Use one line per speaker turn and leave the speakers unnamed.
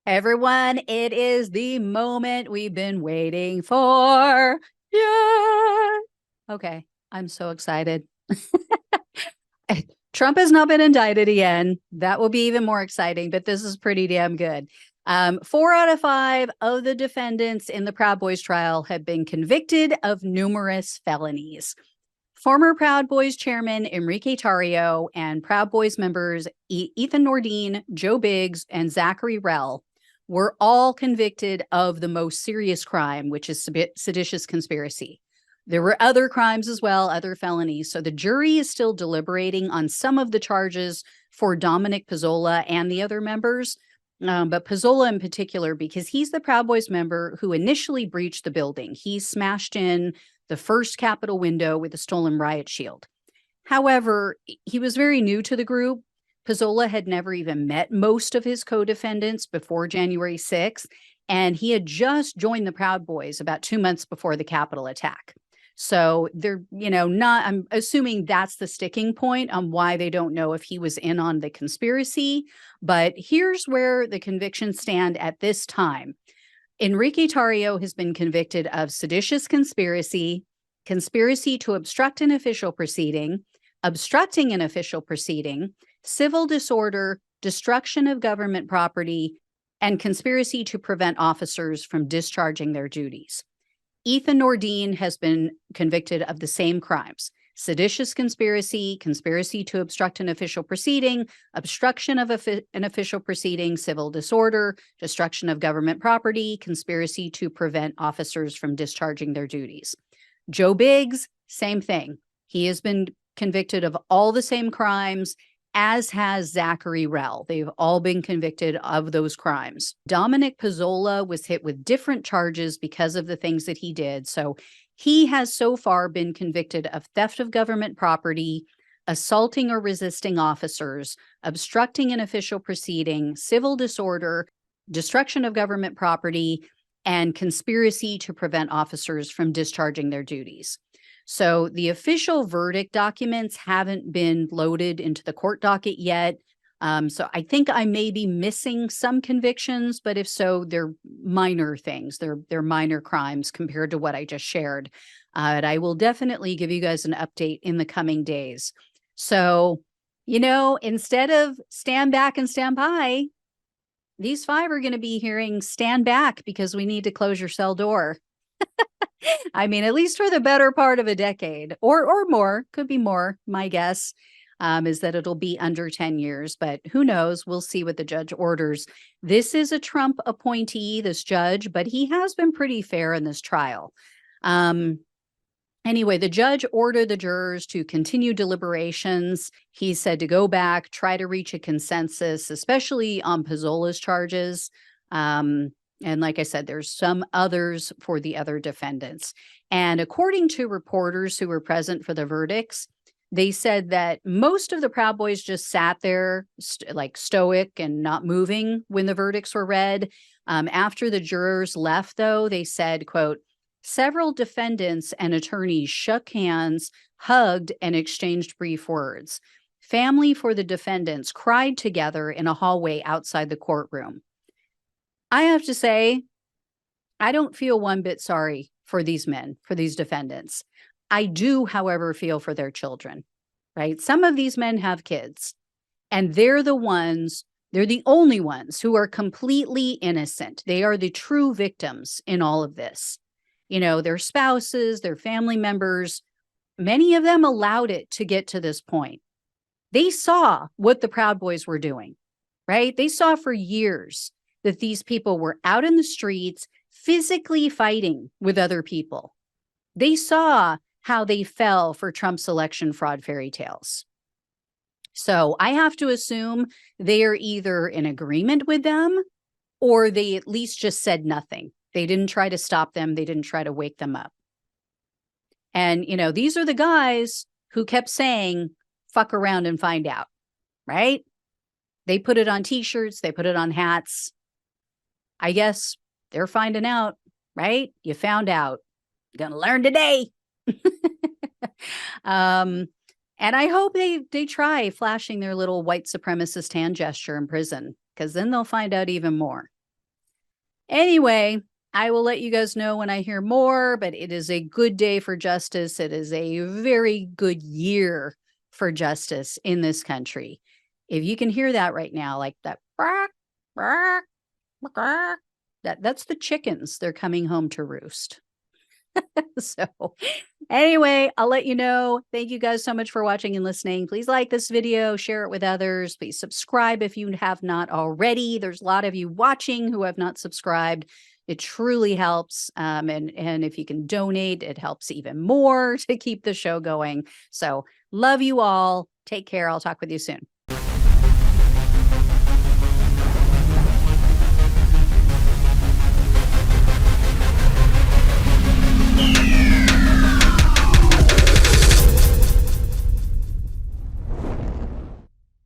Everyone, it is the moment we've been waiting for. Yeah. Okay, I'm so excited. Trump has not been indicted again. That will be even more exciting, but this is pretty damn good. 4 out of 5 of the defendants in the Proud Boys trial have been convicted of numerous felonies. Former Proud Boys chairman Enrique Tarrio and Proud Boys members Ethan Nordean, Joe Biggs, and Zachary Rehl were all convicted of the most serious crime, which is seditious conspiracy. There were other crimes as well, other felonies. So the jury is still deliberating on some of the charges for Dominic Pezzola and the other members. But Pezzola in particular, because he's the Proud Boys member who initially breached the building. He smashed in the first Capitol window with a stolen riot shield. However, he was very new to the group. Pezzola had never even met most of his co-defendants before January 6th, and he had just joined the Proud Boys about 2 months before the Capitol attack. So they're, I'm assuming that's the sticking point on why they don't know if he was in on the conspiracy. But here's where the convictions stand at this time. Enrique Tarrio has been convicted of seditious conspiracy, conspiracy to obstruct an official proceeding, obstructing an official proceeding, civil disorder, destruction of government property, and conspiracy to prevent officers from discharging their duties. Ethan Nordean has been convicted of the same crimes: seditious conspiracy, conspiracy to obstruct an official proceeding, obstruction of an official proceeding, civil disorder, destruction of government property, conspiracy to prevent officers from discharging their duties. Joe Biggs, same thing. He has been convicted of all the same crimes, as has Zachary Rehl. They've all been convicted of those crimes. Dominic Pezzola was hit with different charges because of the things that he did. So he has so far been convicted of theft of government property, assaulting or resisting officers, obstructing an official proceeding, civil disorder, destruction of government property, and conspiracy to prevent officers from discharging their duties. So the official verdict documents haven't been loaded into the court docket yet. So I think I may be missing some convictions, but if so, they're minor things. They're minor crimes compared to what I just shared. And I will definitely give you guys an update in the coming days. So, instead of stand back and stand by, these 5 are going to be hearing stand back because we need to close your cell door. I mean, at least for the better part of a decade or more, could be more. My guess is that it'll be under 10 years, but who knows? We'll see what the judge orders. This is a Trump appointee, this judge, but he has been pretty fair in this trial. Anyway, the judge ordered the jurors to continue deliberations. He said to go back, try to reach a consensus, especially on Pezzola's charges. And like I said, there's some others for the other defendants. And according to reporters who were present for the verdicts, they said that most of the Proud Boys just sat there like stoic and not moving when the verdicts were read. After the jurors left, though, they said, quote, several defendants and attorneys shook hands, hugged, and exchanged brief words. Family for the defendants cried together in a hallway outside the courtroom. I have to say, I don't feel one bit sorry for these men, for these defendants. I do, however, feel for their children, right? Some of these men have kids, and they're the only ones who are completely innocent. They are the true victims in all of this. Their spouses, their family members, many of them allowed it to get to this point. They saw what the Proud Boys were doing, right? They saw for years that these people were out in the streets physically fighting with other people. They saw how they fell for Trump's election fraud fairy tales. So I have to assume they are either in agreement with them or they at least just said nothing. They didn't try to stop them. They didn't try to wake them up. And, these are the guys who kept saying, fuck around and find out, right? They put it on t-shirts. They put it on hats. I guess they're finding out, right? You found out. You're gonna learn today. And I hope they try flashing their little white supremacist hand gesture in prison, because then they'll find out even more. Anyway, I will let you guys know when I hear more, but it is a good day for justice. It is a very good year for justice in this country. If you can hear that right now, like that, that's the chickens. They're coming home to roost. So anyway, I'll let you know. Thank you guys so much for watching and listening. Please like this video, share it with others. Please subscribe if you have not already. There's a lot of you watching who have not subscribed. It truly helps. And if you can donate, it helps even more to keep the show going. So love you all. Take care. I'll talk with you soon.